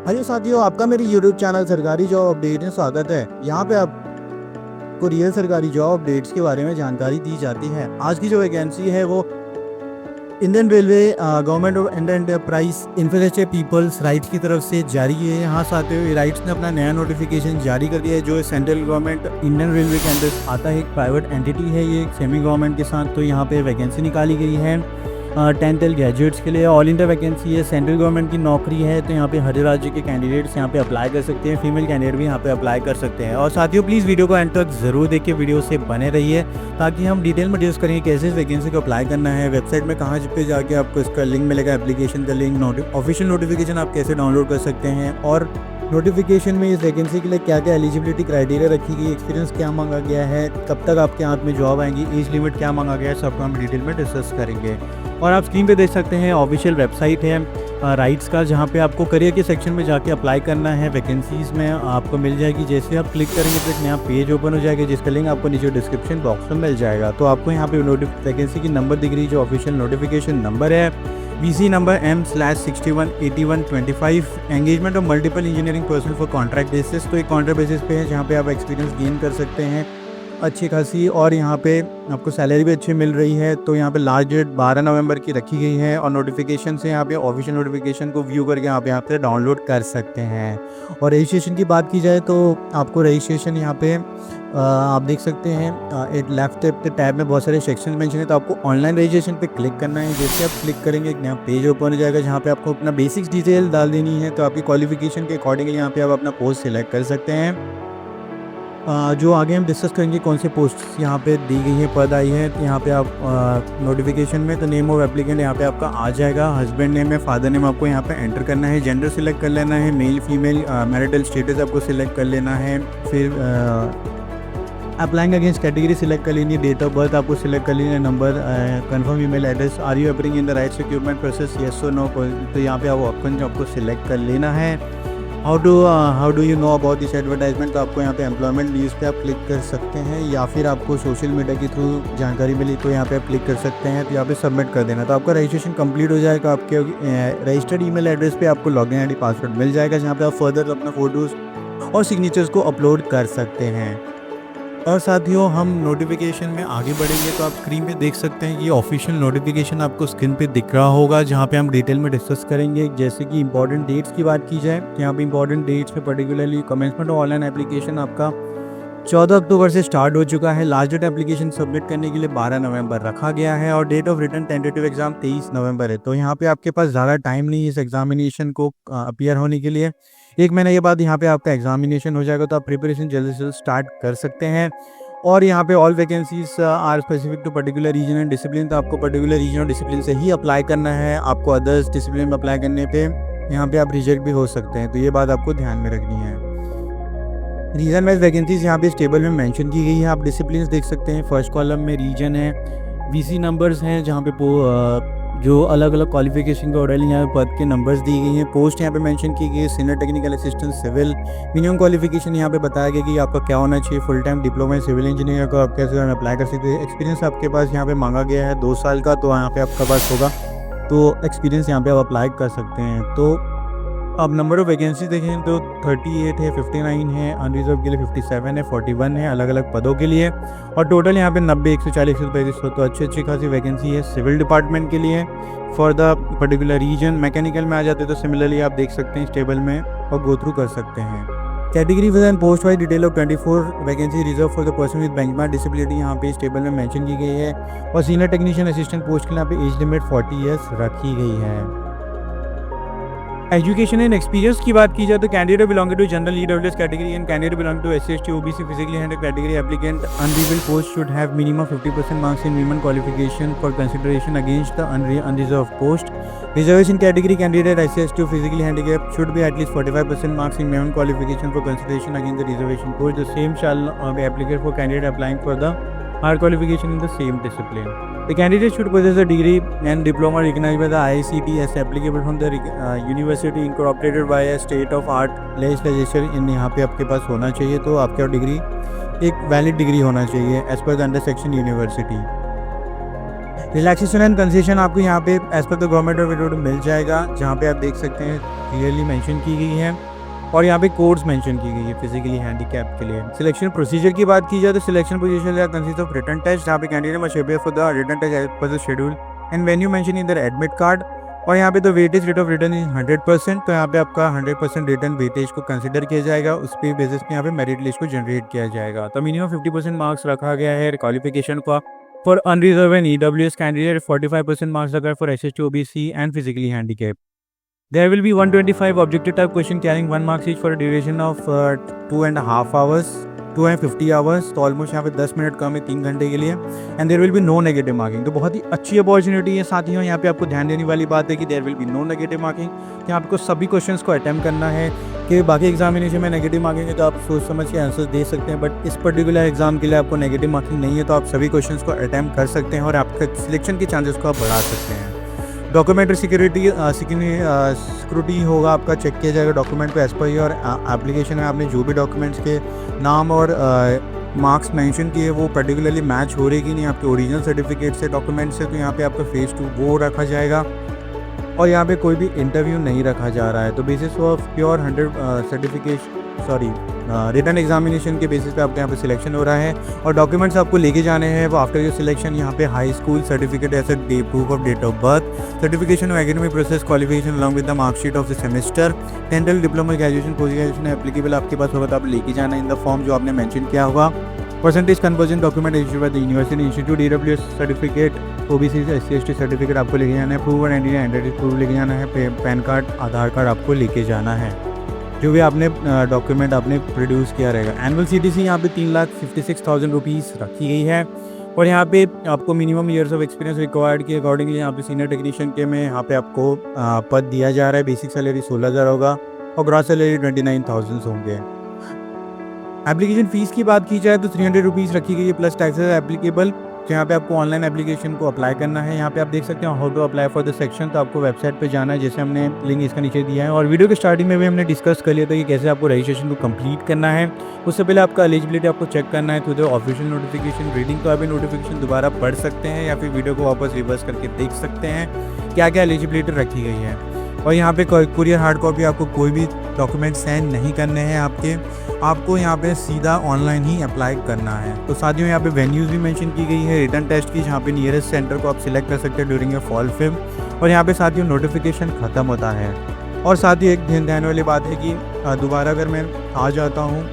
Hello साथियों, आपका मेरे यूट्यूब चैनल सरकारी जॉब अपडेट में स्वागत है। यहाँ पे आपको रियल सरकारी जॉब अपडेट्स के बारे में जानकारी दी जाती है। आज की जो वैकेंसी है वो Indian railway government of Indian enterprise infrastructure people's RITES की तरफ से जारी है। यहाँ साथियों राइट्स ने अपना नया नोटिफिकेशन जारी कर दिया है जो सेंट्रल गवर्नमेंट इंडियन रेलवे के अंदर आता है। एक प्राइवेट एंटिटी है ये, एक सेमी गवर्नमेंट के साथ। तो यहाँ पे वैकेंसी निकाली गई है 10th ग्रेजुएट्स के लिए। ऑल इंडिया वैकेंसी है, सेंट्रल गवर्नमेंट की नौकरी है। तो यहाँ पे हर राज्य के कैंडिडेट्स यहाँ पे अप्लाई कर सकते हैं, फीमेल कैंडिडेट भी यहाँ पे अप्लाई कर सकते हैं। और साथियों प्लीज़ वीडियो को एंड तक ज़रूर देखिए, वीडियो से बने रहिए ताकि हम डिटेल में डिस्कस करेंगे कैसे इस वैकेंसी को अप्लाई करना है, वेबसाइट में कहाँ पे जाके आपको इसका लिंक मिलेगा, एप्लीकेशन का लिंक, ऑफिशियल नोटिफिकेशन आप कैसे डाउनलोड कर सकते हैं, और नोटिफिकेशन में इस वैकेंसी के लिए क्या क्या एलिजिबिलिटी क्राइटेरिया रखी गई, एक्सपीरियंस क्या मांगा गया है, कब तक आपके हाथ में जॉब आएंगी, एज लिमिट क्या मांगा गया है, सबको हम डिटेल में डिस्कस करेंगे। और आप स्क्रीन पे देख सकते हैं ऑफिशियल वेबसाइट है राइट्स का, जहाँ पे आपको करियर के सेक्शन में जाके अप्लाई करना है। वैकेंसीज़ में आपको मिल जाएगी, जैसे आप क्लिक करेंगे तो एक नया पेज ओपन हो जाएगा जिसका लिंक आपको नीचे डिस्क्रिप्शन बॉक्स में मिल जाएगा। तो आपको यहाँ पे वैकेंसी की नंबर दिख रही है जो ऑफिशियल नोटिफिकेशन नंबर है VC number M/618125। Engagement of multiple engineering person for contract basis. तो एक कॉन्ट्रैक्ट बेसिस पे है जहाँ पे आप एक्सपीरियंस गेन कर सकते हैं अच्छी खासी, और यहाँ पे आपको सैलरी भी अच्छी मिल रही है। तो यहाँ पे लास्ट डेट 12 नवंबर की रखी गई है, और नोटिफिकेशन से यहाँ पे ऑफिशियल नोटिफिकेशन को व्यू करके आप यहाँ पे डाउनलोड कर सकते हैं। और रजिस्ट्रेशन की बात की जाए तो आपको रजिस्ट्रेशन यहाँ पे आप देख सकते हैं एक लेफ्ट टैब में बहुत सारे सेक्शन मेंशन है। तो आपको ऑनलाइन रजिस्ट्रेशन पे क्लिक करना है। जैसे आप क्लिक करेंगे एक नया पेज ओपन हो जाएगा जहाँ पे आपको अपना बेसिक्स डिटेल डाल देनी है। तो आपकी क्वालिफिकेशन के अकॉर्डिंग यहाँ पे आप अपना पोस्ट सिलेक्ट कर सकते हैं। जो आगे हम डिस्कस करेंगे कौन से पोस्ट यहाँ पे दी गई है, पद आई है। तो यहाँ पे आप नोटिफिकेशन में तो नेम ऑफ एप्लीकेंट यहाँ पे आपका आ जाएगा, हस्बैंड नेम है, फादर नेम आपको यहाँ पे एंटर करना है, जेंडर सिलेक्ट कर लेना है, मेल फीमेल, मैरिटल स्टेटस आपको सिलेक्ट कर लेना है, फिर अप्लाइंग अगेंस्ट कैटेगरी सिलेक्ट कर लेनी है, डेट ऑफ बर्थ आपको सिलेक्ट कर लेनी है, number, confirm email address, are you appearing in the RITES recruitment process, yes और नो। तो यहाँ पे आप ऑप्शन आपको सिलेक्ट कर लेना है। How do you know about this advertisement. तो आपको यहाँ पे एम्प्लॉयमेंट न्यूज़ पे आप क्लिक कर सकते हैं, या फिर आपको सोशल मीडिया के थ्रू जानकारी मिली तो यहाँ पे आप क्लिक कर सकते हैं। तो यहाँ पे सबमिट कर देना। तो आपका रजिस्ट्रेशन कंप्लीट हो जाएगा। आपके रजिस्टर्ड ईमेल एड्रेस पे आपको लॉगिन आईडी पासवर्ड मिल जाएगा, जहाँ पे आप फर्दर अपना फोटोज़ और सिग्नेचर्स को अपलोड कर सकते हैं। और साथियों हम नोटिफिकेशन में आगे बढ़ेंगे तो आप स्क्रीन पे देख सकते हैं कि ऑफिशियल नोटिफिकेशन आपको स्क्रीन पे दिख रहा होगा, जहाँ पे हम डिटेल में डिस्कस करेंगे। जैसे कि इंपॉर्टेंट डेट्स की बात की जाए तो यहाँ पे इंपॉर्टेंट डेट्स पे particularly commencement of online application आपका 14 अक्टूबर से स्टार्ट हो चुका है। लास्ट डेट एप्लीकेशन सबमिट करने के लिए 12 नवंबर रखा गया है, और date of written tentative exam 23 November है। तो यहाँ पे आपके पास ज़्यादा टाइम नहीं है इस एग्जामिनेशन को अपीयर होने के लिए। एक महीने के बाद यहाँ पे आपका एग्जामिनेशन हो जाएगा, तो आप प्रिपरेशन जल्द से जल्द स्टार्ट कर सकते हैं। और यहाँ पे all vacancies are specific to particular region and discipline. तो आपको पर्टिकुलर रीजन और डिसिप्लिन से ही अप्लाई करना है। आपको अदर्स डिसिप्लिन में अप्लाई करने पे यहाँ पे आप रिजेक्ट भी हो सकते हैं, तो ये बात आपको ध्यान में रखनी है। रीजन वाइज वैकेंसीज यहाँ पे इस टेबल में मेंशन की गई है। आप डिसिप्लिन देख सकते हैं, फर्स्ट कॉलम में रीजन है, VC नंबर्स हैं जहाँ पे जो अलग अलग क्वालिफिकेशन के ऑर्डर यहाँ पे पद के नंबर्स दी गई हैं। पोस्ट यहाँ पे मेंशन की गई है, senior technical assistant civil. Minimum qualification यहाँ पे बताया गया कि आपका क्या होना चाहिए, full time diploma civil engineer को आप कैसे अप्लाई कर सकते हैं। एक्सपीरियंस आपके पास यहाँ पे मांगा गया है 2 साल का, तो यहाँ पे आपका पास होगा तो एक्सपीरियंस यहाँ पे आप अप्लाई कर सकते हैं। तो अब नंबर ऑफ वैकेंसी देखें तो 38 है, 59 है, अनरिजर्व के लिए 57 है, 41 है अलग अलग पदों के लिए, और टोटल यहाँ पे 90, 140, 135 तो अच्छी खासी वैकेंसी है सिविल डिपार्टमेंट के लिए for the particular region. Mechanical में आ जाते तो सिमिलरली आप देख सकते हैं इस टेबल में और गो थ्रू कर सकते हैं। Category wise and post wise detail of 24 vacancy reserve for the person with benchmark disability यहाँ पे इस टेबल में मेंशन की गई है। और सीनियर टेक्नीशियन असिस्टेंट पोस्ट के लिए यहाँ पे एज लिमिट 40 ईयर्स रखी गई है। एजुकेशन एंड एक्सपीरियंस की बात की जाए तो candidate belonging to general EWS category and candidate belonging to SC ST OBC physically handicapped category applicant unreserved post should have minimum 50% marks in minimum qualification for consideration against the unreserved post. Reservation category candidate SC ST physically handicapped should be at least 45% marks in minimum qualification for consideration against the reservation post. The same shall be applicable for candidate applying for the higher qualification in the same discipline. The candidate should possess a degree and diploma recognized by the ICT as applicable from the university incorporated by a state of art legislation in यहाँ पे आपके पास होना चाहिए। तो आपका degree एक valid degree होना चाहिए as per the under section university. Relaxation and concession आपको यहाँ पे as per the government of India मिल जाएगा, जहाँ पे आप देख सकते हैं क्लियरली मेंशन की गई है और यहाँ पे कोड्स मेंशन की गई है फिजिकली हैंडीकैप के लिए। सिलेक्शन प्रोसीजर की बात की जाए तो selection procedure consist of written test, जहाँ पे candidate must appear for the written test as per the schedule and venue mention in their admit card. और यहाँ पे तो weightage rate of written is 100%, तो यहाँ पे आपका 100% रिटर्न वेटेज को कंसिडर किया जाएगा, उस पे बेसिस पे यहाँ पे मेरिट लिस्ट को जनरेट किया जाएगा। तो मिनिमम 50% मार्क्स रखा गया है क्वालिफिकेशन का for unreserve and EWS candidate, 45% marks रखा है for SST OBC and physically handicap. There will be 125 objective type question carrying 1 marks each for a duration of 2.5 hours, 250 hours, तो ऑलमोस्ट यहाँ पे 10 minute कम है 3 घंटे के लिए। And there will be no negative marking, तो बहुत ही अच्छी अपॉर्चुनिटी है साथियों। यहाँ पे आपको ध्यान देने वाली बात है कि there will be no negative marking, कि आपको सभी क्वेश्चंस को अटेम्प्ट करना है। कि बाकी एग्जामिनेशन में नेगेटिव मार्किंग है तो आप सोच समझ के आंसर्स दे सकते हैं, बट इस पर्टिकुलर एग्जाम के लिए आपको नेगेटिव मार्किंग नहीं है, तो आप सभी क्वेश्चंस को अटेम्प्ट कर सकते हैं और आपके सिलेक्शन के चांसेस को आप बढ़ा सकते हैं। डॉक्यूमेंट्री सिक्योरिटी होगा, आपका चेक किया जाएगा डॉक्यूमेंट पे एज पर और एप्लीकेशन में आपने जो भी डॉक्यूमेंट्स के नाम और मार्क्स मेंशन किए वो पर्टिकुलरली मैच हो रहे कि नहीं आपके ओरिजिनल सर्टिफिकेट से, डॉक्यूमेंट से, तो यहाँ पे आपका फेस 2 वो रखा जाएगा। और यहाँ पे कोई भी इंटरव्यू नहीं रखा जा रहा है, तो basis of pure 100 return examination के बेसिस पे आपके यहाँ पे सिलेक्शन हो रहा है। और डॉक्यूमेंट्स आपको लेके जाने हैं वो आफ्टर योर सिलेक्शन, यहाँ पे हाई स्कूल सर्टिफिकेट ऐसे proof of date of birth, certification of academic process, qualification along with the marksheet of the semester, tenth diploma, graduation, post graduation applicable आपके पास होगा तो आप लेके जाना इन द फॉर्म जो आपने मेंशन किया होगा। Percentage conversion document issued by the university institute, EWS certificate, OBC SC/ST certificate आपको लेके जाना है, प्रूव एंड आइडेंटिटी प्रूफ लेके जाना है, पैन कार्ड, आधार कार्ड आपको लेके जाना है, जो भी आपने डॉक्यूमेंट आपने प्रोड्यूस किया रहेगा। एनुअल CTC यहाँ पे 3,56,000 रुपीज़ रखी गई है। और यहाँ पे आपको minimum years of experience required के अकॉर्डिंगली यहाँ पे सीनियर टेक्नीशियन के में यहाँ पे आपको पद दिया जा रहा है। बेसिक सैलरी 16,000 होगा और ग्रॉस सैलरी 29,000 होंगे। एप्लीकेशन फ़ीस की बात की जाए तो 300 रुपीज़ रखी गई है प्लस टैक्सेस एप्लीकेबल। तो यहाँ पे आपको ऑनलाइन एप्लीकेशन को अप्लाई करना है। यहाँ पे आप देख सकते हैं how to apply for the section, तो आपको वेबसाइट पे जाना है, जैसे हमने लिंक इसका नीचे दिया है। और वीडियो के स्टार्टिंग में भी हमने डिस्कस कर लिया था कि कैसे आपको रजिस्ट्रेशन को कंप्लीट करना है। उससे पहले आपका एलिजिबिलिटी आपको चेक करना है through the official notification reading, तो आप नोटिफिकेशन दोबारा पढ़ सकते हैं या फिर वीडियो को वापस रिवर्स करके देख सकते हैं क्या क्या एलिजिबिलिटी रखी गई है। और यहाँ पे कुरियर हार्ड कॉपी आपको कोई भी डॉक्यूमेंट सेंड नहीं करने हैं आपको यहाँ पे सीधा ऑनलाइन ही अप्लाई करना है। तो साथियों यहाँ पे वेन्यूज़ भी मेंशन की गई है रिटर्न टेस्ट की, जहाँ पे नियरेस्ट सेंटर को आप सिलेक्ट कर सकते हैं ड्यूरिंग योर फॉल फिल्म। और यहाँ पे साथियों नोटिफिकेशन ख़त्म होता है। और साथ ही एक ध्यान वाली बात है कि दोबारा अगर मैं आ जाता हूँ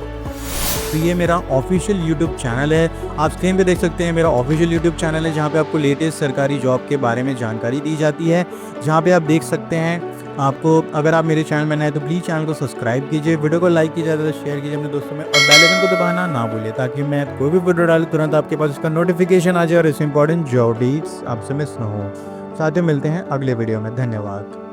तो ये मेरा ऑफिशियल यूट्यूब चैनल है, आप स्क्रीन पे देख सकते हैं मेरा ऑफिशियल यूट्यूब चैनल है, जहाँ पे आपको लेटेस्ट सरकारी जॉब के बारे में जानकारी दी जाती है। जहाँ पे आप देख सकते हैं आपको, अगर आप मेरे चैनल में नए तो प्लीज़ चैनल को सब्सक्राइब कीजिए, वीडियो को लाइक कीजिए, ज़्यादा शेयर कीजिए अपने दोस्तों में, और बेल आइकन को दबाना ना भूलिए ताकि मैं कोई भी वीडियो डालूं तुरंत आपके पास इसका नोटिफिकेशन आ जाए और इस इंपॉर्टेंट जॉब डीट्स आपसे मिस ना हो। साथ ही मिलते हैं अगले वीडियो में। धन्यवाद।